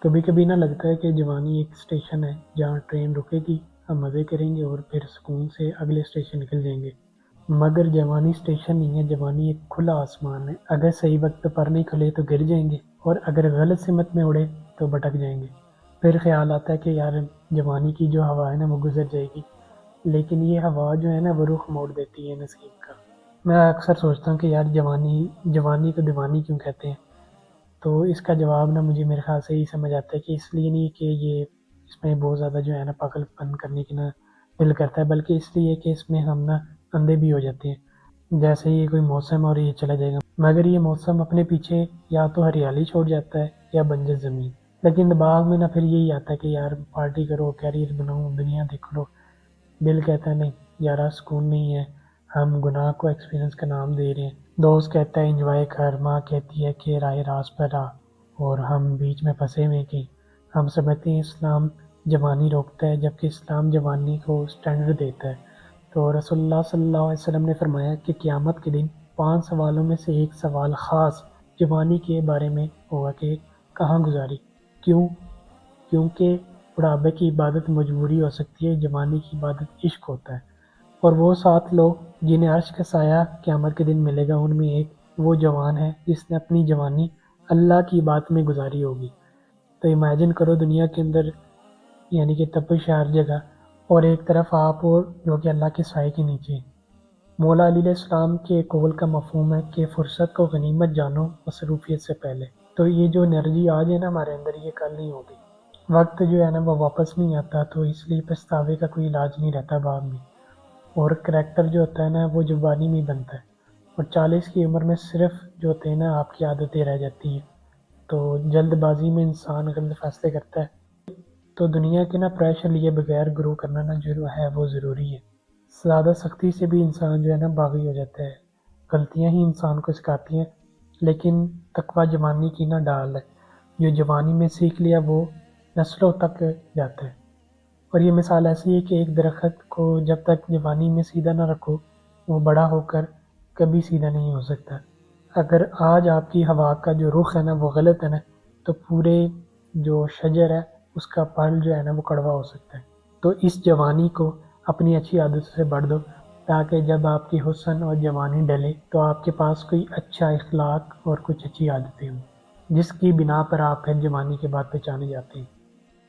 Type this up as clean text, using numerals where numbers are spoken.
کبھی کبھی نہ لگتا ہے کہ جوانی ایک اسٹیشن ہے جہاں ٹرین رکے گی، ہم مزے کریں گے اور پھر سکون سے اگلے اسٹیشن نکل جائیں گے۔ مگر جوانی اسٹیشن نہیں ہے، جوانی ایک کھلا آسمان ہے۔ اگر صحیح وقت پر نہیں کھلے تو گر جائیں گے، اور اگر غلط سمت میں اڑے تو بھٹک جائیں گے۔ پھر خیال آتا ہے کہ یار جوانی کی جو ہوا ہے نا وہ گزر جائے گی، لیکن یہ ہوا جو ہے نا وہ رخ موڑ دیتی ہے نصیب کا۔ میں اکثر سوچتا ہوں کہ یار جوانی کو دیوانی کیوں کہتے ہیں؟ تو اس کا جواب نا مجھے میرے خیال سے یہی سمجھ آتا ہے کہ اس لیے نہیں کہ یہ اس میں بہت زیادہ جو ہے نا پاگل پن کرنے کی نا دل کرتا ہے، بلکہ اس لیے کہ اس میں ہم نا اندھے بھی ہو جاتے ہیں۔ جیسے یہ کوئی موسم اور یہ چلا جائے گا، مگر یہ موسم اپنے پیچھے یا تو ہریالی چھوڑ جاتا ہے یا بنجر زمین، لیکن دماغ میں نا پھر یہی آتا ہے کہ یار پارٹی کرو، کیریئر بناؤ، دنیا دیکھ لو۔ دل کہتا ہے نہیں یارا سکون نہیں ہے، ہم گناہ کو ایکسپیرینس کا نام دے رہے ہیں۔ دوست کہتا ہے انجوائے کر، ماں کہتی ہے کہ راہ راست پر آ، اور ہم بیچ میں پھنسے ہوئے کہ ہم سمجھتے ہیں اسلام جوانی روکتا ہے، جبکہ اسلام جوانی کو اسٹینڈرڈ دیتا ہے۔ تو رسول اللہ صلی اللہ علیہ وسلم نے فرمایا کہ قیامت کے دن 5 سوالوں میں سے ایک سوال خاص جوانی کے بارے میں ہوگا کہ کہاں گزاری، کیوں؟ کیونکہ بڑھاپے کی عبادت مجبوری ہو سکتی ہے، جوانی کی عبادت عشق ہوتا ہے۔ اور وہ 7 لوگ جنہیں عرش کا سایہ قیامت کے دن ملے گا، ان میں ایک وہ جوان ہے جس نے اپنی جوانی اللہ کی بات میں گزاری ہوگی۔ تو امیجن کرو دنیا کے اندر یعنی کہ تپش ہر جگہ، اور ایک طرف آپ اور جو کہ اللہ کے سائے کے نیچے۔ مولا علیہ السلام کے قول کا مفہوم ہے کہ فرصت کو غنیمت جانو مصروفیت سے پہلے۔ تو یہ جو انرجی آج ہے نا ہمارے اندر، یہ کل نہیں ہوگی۔ وقت جو ہے نا وہ واپس نہیں آتا، تو اس لیے پچھتاوے کا کوئی علاج نہیں رہتا بعد میں۔ اور کریکٹر جو ہوتا ہے نا وہ جوانی میں بنتا ہے، اور 40 کی عمر میں صرف جو ہوتے ہیں نا آپ کی عادتیں رہ جاتی ہیں۔ تو جلد بازی میں انسان غلط فیصلے کرتا ہے۔ تو دنیا کے نا پریشر لیے بغیر گرو کرنا نا جو ہے وہ ضروری ہے۔ زیادہ سختی سے بھی انسان جو ہے نا باغی ہو جاتا ہے۔ غلطیاں ہی انسان کو سکھاتی ہیں، لیکن تقوی جوانی کی نا ڈال ہے۔ جو جوانی میں سیکھ لیا وہ نسلوں تک جاتا ہے۔ اور یہ مثال ایسی ہے کہ ایک درخت کو جب تک جوانی میں سیدھا نہ رکھو، وہ بڑا ہو کر کبھی سیدھا نہیں ہو سکتا۔ اگر آج آپ کی ہوا کا جو رخ ہے نا وہ غلط ہے نا، تو پورے جو شجر ہے اس کا پھل جو ہے نا وہ کڑوا ہو سکتا ہے۔ تو اس جوانی کو اپنی اچھی عادتوں سے بڑھ دو، تاکہ جب آپ کی حسن اور جوانی ڈلے تو آپ کے پاس کوئی اچھا اخلاق اور کچھ اچھی عادتیں ہوں، جس کی بنا پر آپ پھر جوانی کے بعد پہچانے جاتے ہیں۔